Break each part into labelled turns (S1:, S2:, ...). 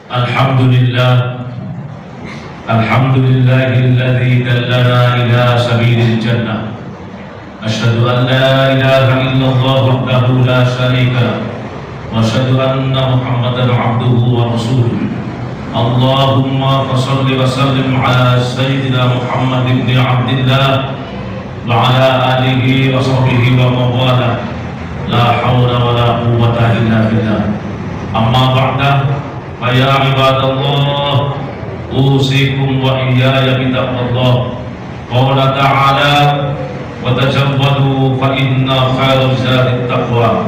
S1: Alhamdulillah, alhamdulillahilladzi dallana ila sabilil jannah. Asyhadu an la ilaha illallah wahdahu la syarika lahu wa asyhadu anna Muhammadan abduhu wa rasuluh. Allahumma shalli wa sallim ala sayyidina Muhammad ibn Abdillah wa ala alihi wa sahbihi wa mawala. La hawla wa la quwwata illa billah. Amma ba'da. Ya ibadallah, usikum wa iyaya bitaqwallah. Qala ta'ala wa tajawwadu fa inna khairaz zadi taqwa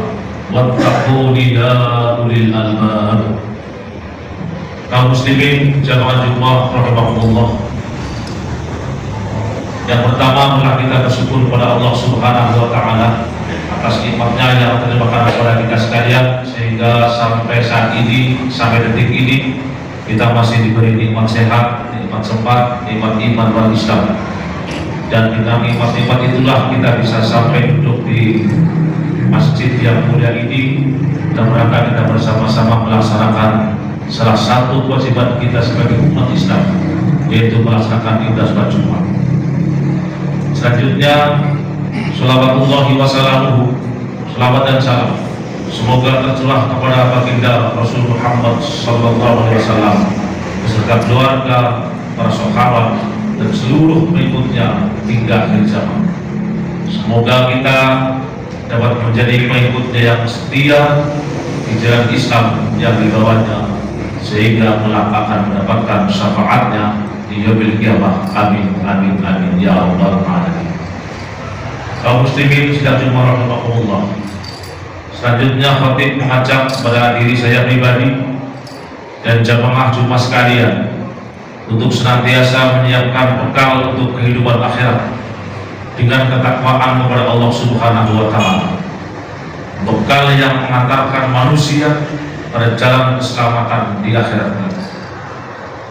S1: wattaquni ya ulil albab. Kaum muslimin jamaah Jumat rahimakumullah. Yang pertama, telah kita bersyukur kepada Allah Subhanahu wa taala atas nikmatnya yang terlimpahkan kepada kita sekalian, sehingga sampai saat ini, sampai detik ini kita masih diberi nikmat sehat, nikmat sempat, nikmat iman dan Islam. Dan dengan nikmat-nikmat itulah kita bisa sampai duduk di masjid yang mulia ini dan mereka kita bersama-sama melaksanakan salah satu kewajiban kita sebagai umat Islam, yaitu melaksanakan ibadah sholat Jumat. Selanjutnya, sholawatullahi wassalamuhu, selawat dan salam semoga tercurah kepada baginda Rasul Muhammad sallallahu alaihi wasallam beserta keluarga, para sahabat dan seluruh pengikutnya hingga akhir zaman. Semoga kita dapat menjadi pengikutnya yang setia di jalan Islam yang dibawanya, sehingga akan mendapatkan syafaatnya di yaumil qiyamah. Amin amin amin ya rabbal alamin. Kaum muslimin sidang Jumat rahimakumullah. Selanjutnya khatib mengajak kepada diri saya pribadi dan jamaah Jumat sekalian untuk senantiasa menyiapkan bekal untuk kehidupan akhirat dengan ketakwaan kepada Allah Subhanahu wa taala. Bekal yang mengantarkan manusia pada jalan keselamatan di akhirat.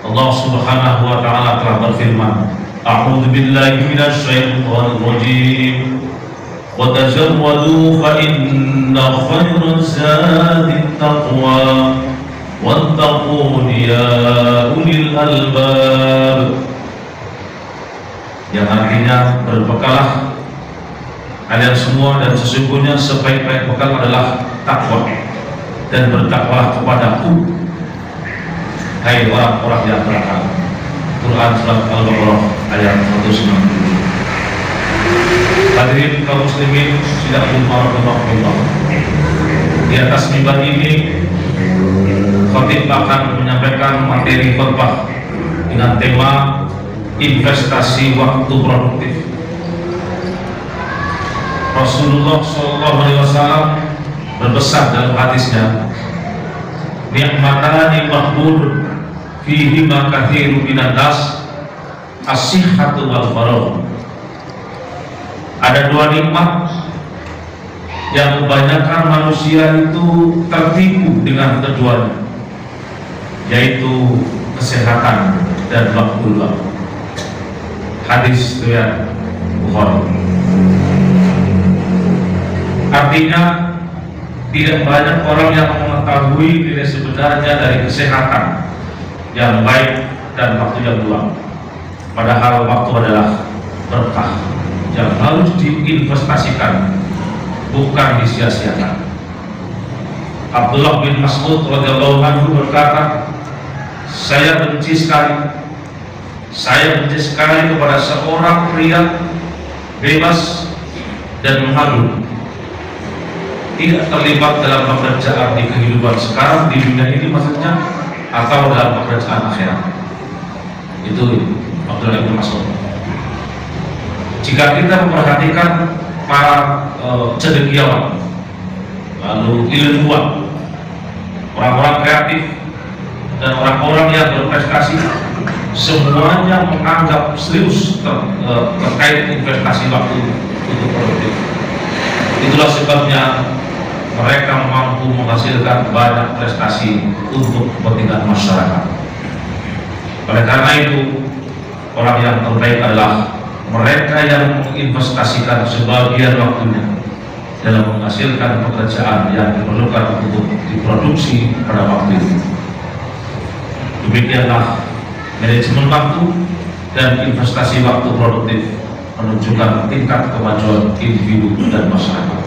S1: Allah Subhanahu wa taala telah berfirman, A'udzu billahi minasy syaithanir rajim. Wa tazawwadu fa inna khairaz zadi taqwa wattaquni ya ulil albab. Yang artinya, berbekalah kalian semua dan sesungguhnya sebaik-baik bekal adalah takwa, dan bertakwalah kepadaku hai orang-orang yang berakal. Quran surat Al-Baqarah ayat 190. Hadirin kaum muslimin sidang Jumat rahimakumullah. Di atas mimbar ini khatib akan menyampaikan materi khutbah dengan tema investasi waktu produktif. Rasulullah SAW berpesan dalam hadisnya, ni'matani mahmudun fihi ma kathiru minan nas as-sihhatu wal faragh. Ada dua nikmat yang kebanyakan manusia itu tertipu dengan keduanya, yaitu kesehatan dan waktu luang. Hadis riwayat Bukhari. Artinya, tidak banyak orang yang mengetahui nilai sebenarnya dari kesehatan yang baik dan waktu yang luang. Padahal waktu adalah berkah yang harus diinvestasikan, bukan disia-siakan. Abdullah bin Mas'ud radhiyallahu anhu berkata, saya benci sekali kepada seorang pria bebas dan malu, tidak terlibat dalam pekerjaan di kehidupan sekarang di dunia ini maksudnya, atau dalam pekerjaan akhirat. Itu Abdullah bin Mas'ud. Jika kita memperhatikan para cendekiawan, lalu ilmuwan, orang-orang kreatif, dan orang-orang yang berprestasi, semuanya menganggap serius terkait investasi waktu untuk produktif. Itulah sebabnya mereka mampu menghasilkan banyak prestasi untuk kepentingan masyarakat. Oleh karena itu, orang yang terbaik adalah mereka yang menginvestasikan sebagian waktunya dalam menghasilkan pekerjaan yang diperlukan untuk diproduksi pada waktu itu. Demikianlah manajemen waktu dan investasi waktu produktif menunjukkan tingkat kemajuan individu dan masyarakat.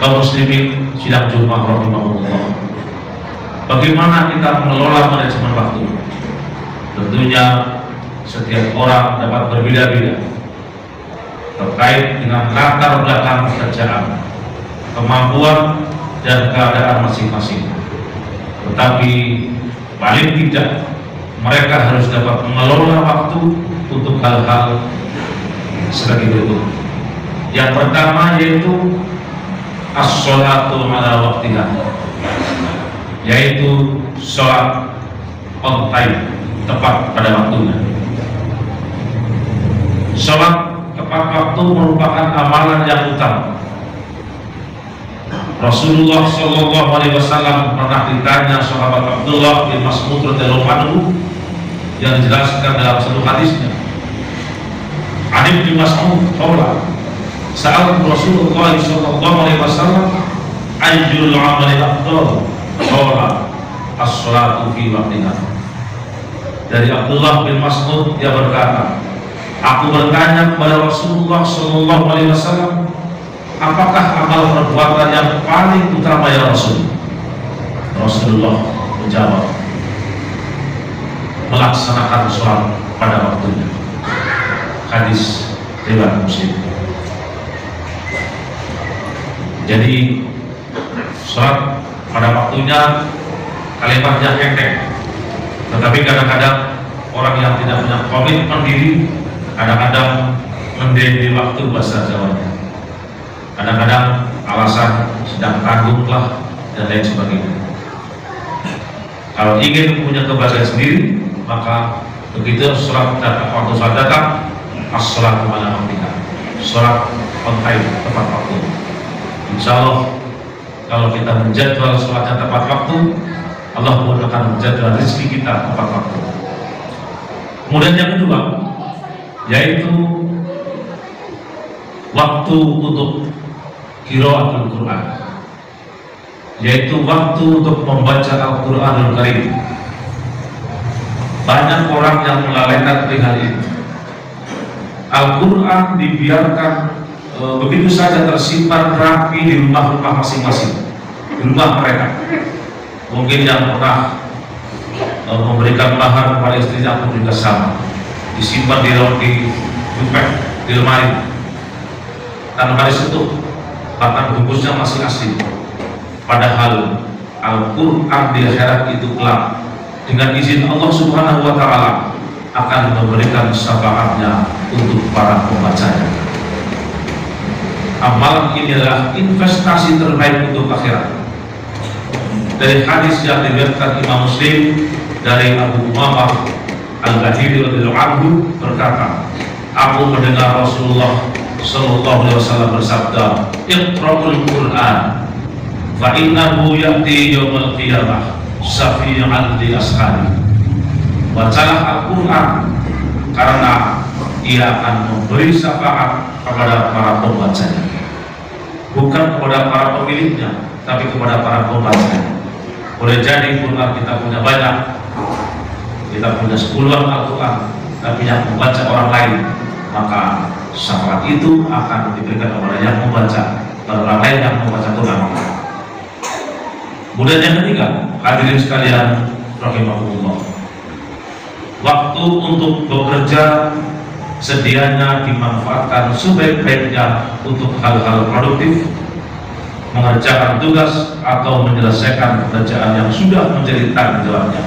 S1: Kaum muslimin sidang Jumat rahimahullah, bagaimana kita mengelola manajemen waktu? Tentunya setiap orang dapat berbeda-beda terkait dengan latar belakang pekerjaan, kemampuan dan keadaan masing-masing. Tetapi paling tidak mereka harus dapat mengelola waktu untuk hal-hal sebagai berikut. Yang pertama yaitu as-sholatu ala waktiha, yaitu sholat on time, tepat pada waktunya. Sholat tepat waktu merupakan amalan yang utama. Rasulullah Shallallahu Alaihi Wasallam pernah ditanya sahabat Abdullah bin Mas'ud radhiyallahu anhu yang dijelaskan dalam satu hadisnya. Ani bin Mas'ud qala sa'al Rasulullah Shallallahu Alaihi Wasallam ayyul amali afdal, qala as-sholatu fi waqtiha. Dari Abdullah bin Mas'ud dia berkata, aku bertanya kepada Rasulullah Shallallahu Alaihi Wasallam, apakah amal perbuatan yang paling utama ya Rasul? Rasulullah menjawab, melaksanakan sholat pada waktunya. Hadis riwayat Muslim. Jadi sholat pada waktunya kalimatnya pendek, tetapi kadang-kadang orang yang tidak punya komitmen diri kadang-kadang mendeni waktu bahasa Jawanya. Kadang-kadang alasan sedang tanggung lah dan lain sebagainya. Kalau ingin punya kebahagiaan sendiri, maka begitu sholat datang, waktu sholat datang, as-sholatu ala waktiha, sholat on time, tepat waktu. Insya Allah kalau kita menjadwal sholatnya tepat waktu, Allah pun akan menjadwal rezeki kita tepat waktu. Kemudian yang kedua yaitu waktu untuk qiraatul Quran, yaitu waktu untuk membaca Al-Quranul Karim. Banyak orang yang melalaikan perihal itu. Al-Quran dibiarkan begitu saja tersimpan rapi di rumah-rumah masing-masing, di rumah mereka. Mungkin yang pernah memberikan mahar kepada istrinya pun juga sama, disimpan di dompet, di lemari, tanpa disentuh, bahkan bungkusnya masih asli. Padahal Al-Quran di akhirat itu kelak dengan izin Allah Subhanahu wa Ta'ala akan memberikan syafaatnya untuk para pembacanya. Amalan ini adalah investasi terbaik untuk akhirat. Dari hadis yang diriwayatkan Imam Muslim dari Abu Umamah Al-Bahili radhiyallahu anhu berkata, aku mendengar Rasulullah Sallallahu Alaihi Wasallam bersabda, Iqra'ul Quran fa innahu ya'ti yawmal qiyamah syafi'an li ashabi. Bacalah Al-Quran karena ia akan memberi syafaat kepada para pembacanya, bukan kepada para pemiliknya, tapi kepada para pembacanya. Boleh jadi Quran kita punya banyak, kita punya 10-an Al-Quran, tapi yang membaca orang lain, maka syafaat itu akan diberikan kepada yang membaca, orang lain yang membaca Quran. Kemudian yang ketiga, hadirin sekalian rahimahullah, waktu untuk bekerja sedianya dimanfaatkan sebaik-baiknya untuk hal-hal produktif, mengerjakan tugas atau menyelesaikan pekerjaan yang sudah menjadi tanggung jawabnya.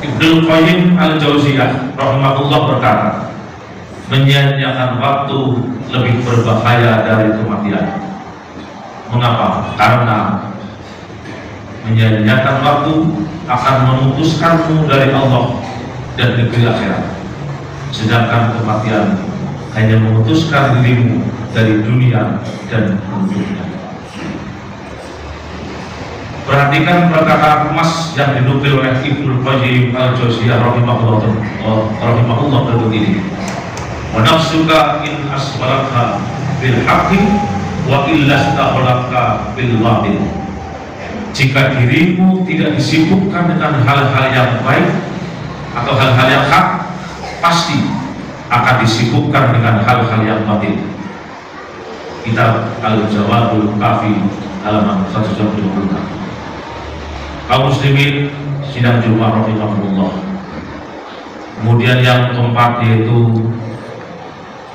S1: Ibnu Qayyim Al-Jauziyah rahimahullah berkata, menyia-nyiakan waktu lebih berbahaya dari kematian. Mengapa? Karena menyia-nyiakan waktu akan memutuskanmu dari Allah dan negeri akhirat, sedangkan kematian hanya memutuskan dirimu dari dunia dan penduduknya. Perhatikan perkataan emas yang dinukil oleh Ibnu Qayyim Al-Jauziyah rahimahullah berikut ini. Wa nafsuka in asbalaka bil haqqi wa illa istaqbalaka bil batil. Jika dirimu tidak disibukkan dengan hal-hal yang baik atau hal-hal yang hak, pasti akan disibukkan dengan hal-hal yang batil. Kitab Al-Jawabul Kafi halaman 126. Kaum muslimin sidang Jumat rahimahullah. Kemudian yang keempat yaitu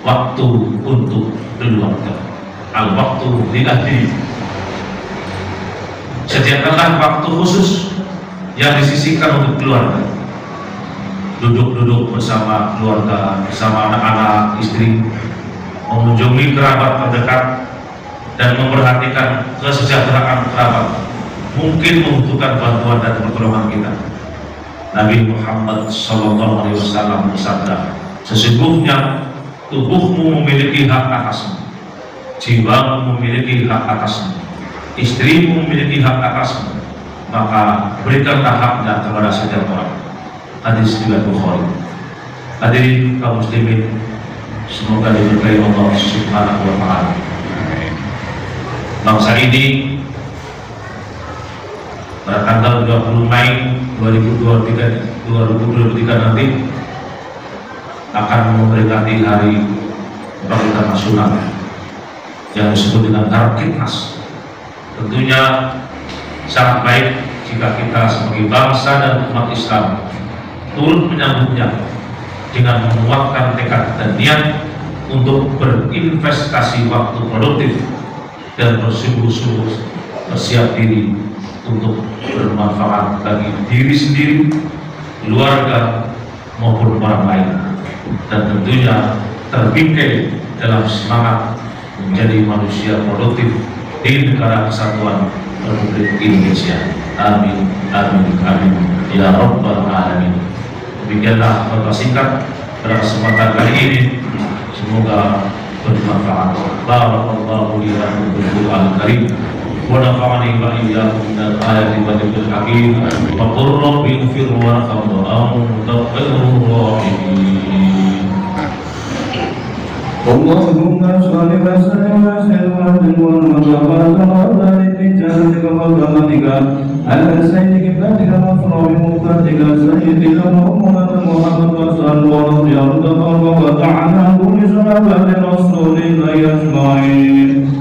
S1: waktu untuk keluarga. Al-waktu lilahdi. Sediakanlah waktu khusus yang disisihkan untuk keluarga. Duduk-duduk bersama keluarga, bersama anak-anak, istri, mengunjungi kerabat terdekat, dan memperhatikan kesejahteraan kerabat. Mungkin membutuhkan bantuan dan pertolongan kita. Nabi Muhammad SAW bersabda, sesungguhnya tubuhmu memiliki hak atasmu, jiwamu memiliki hak atasmu, istrimu memiliki hak atasmu, maka berikanlah haknya kepada setiap orang. Hadis riwayat Bukhari. Hadirin kaum muslimin, semoga diberkahi Allah Subhanahu wa taala. Bangsa ini pada tanggal 20 Mei 2023 nanti akan memperingati Hari Kebangkitan Nasional yang disebut dengan Kartikemas. Tentunya sangat baik jika kita sebagai bangsa dan umat Islam turut menyambutnya dengan menguatkan tekad dan niat untuk berinvestasi waktu produktif dan bersungguh-sungguh bersiap diri untuk bermanfaat bagi diri sendiri, keluarga maupun orang lain, dan tentunya terbingkai dalam semangat menjadi manusia produktif di negara kesatuan Republik Indonesia. Amin, amin, amin ya rabbal alamin. Demikianlah khutbah singkat pada kesempatan kali ini, semoga bermanfaat. Barakallahu li wa lakum bil Qur'anil Karim wa nafa'ani wa iyyakum min al-ayati wa dhikril hakim. Wa qur rabbi ighfir warham wa anta khairur rahimin.
S2: Allahumma shalli wa sallim wa sallim wa barik ala sayyidina Muhammad wa sallallahu wa ta'ala bi sahabati rasulillahi ajma'in.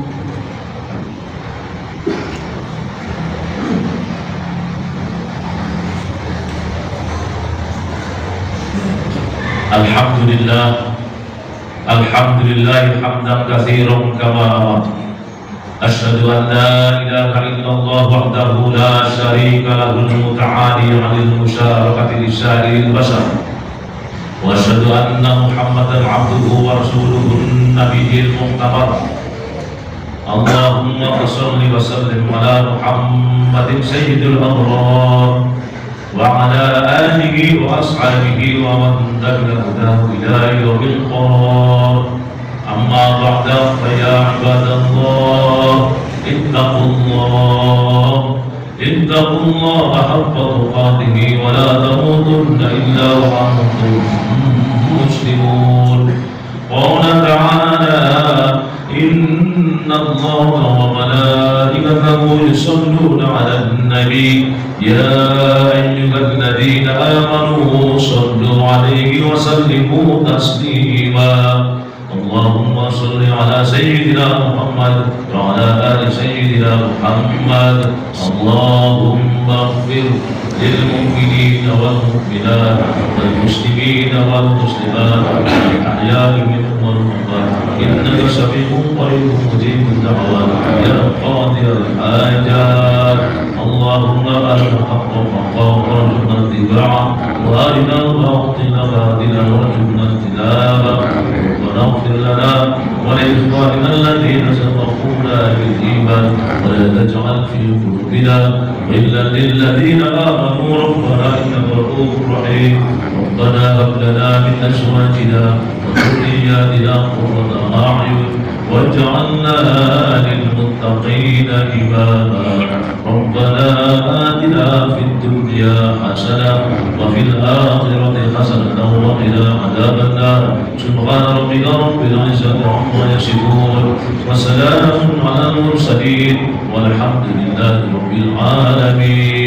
S1: Alhamdulillah, alhamdulillah hamdan katsiran kama asyhadu an la ilaha illallah wahdahu la syarika lahul muta'ali 'anil musyarakati lisairil bashar wa asyhadu anna Muhammadan 'abduhu wa rasuluhu nabiyil muqtabar. Allahumma shalli wa sallim ala Muhammadin sayyidil abrar wa ala alihi wa ashabihi wa man tabi'ahu ila yaumil qiyamah. Amma ba'da fa ya ibadallah ittaqullaha haqqa tuqatih wa la tamutunna illa wa antum muslimun. Qala ta'ala inna Allaha wa malaikatahu yusalluna 'alan nabi ya ayyuhalladzina amanu sallu 'alaihi wa sallimu taslima. Allahumma salli ala sayyidina Muhammad wa ala ali sayyidina Muhammad. Allahumma ighfir lil mu'minina wal mu'minat wal muslimina wal muslimat al ahya'i minhum wal amwat innaka sami'un qaribun mujibud da'wat ya qadiyal hajat. Allahumma arina haqqa haqqa warzuqna ittiba'ah wa arina al-batila batilan warzuqna ijtinabah. واغفر لنا ولإخواننا الذين سبقونا بالإيمان ولا تجعل في قلوبنا غلا للذين آمنوا ربنا إنك رؤوف رحيم. ربنا هب لنا من أزواجنا وذرياتنا قرة أعين واجعلنا للمتقين إماما. ربنا آتنا في الدنيا الدنيا حسنة وفي الآخرة حسنة وقنا عذاب النار سبحان ربك رب العزة عما يصفون وسلام على المرسلين والحمد لله رب العالمين.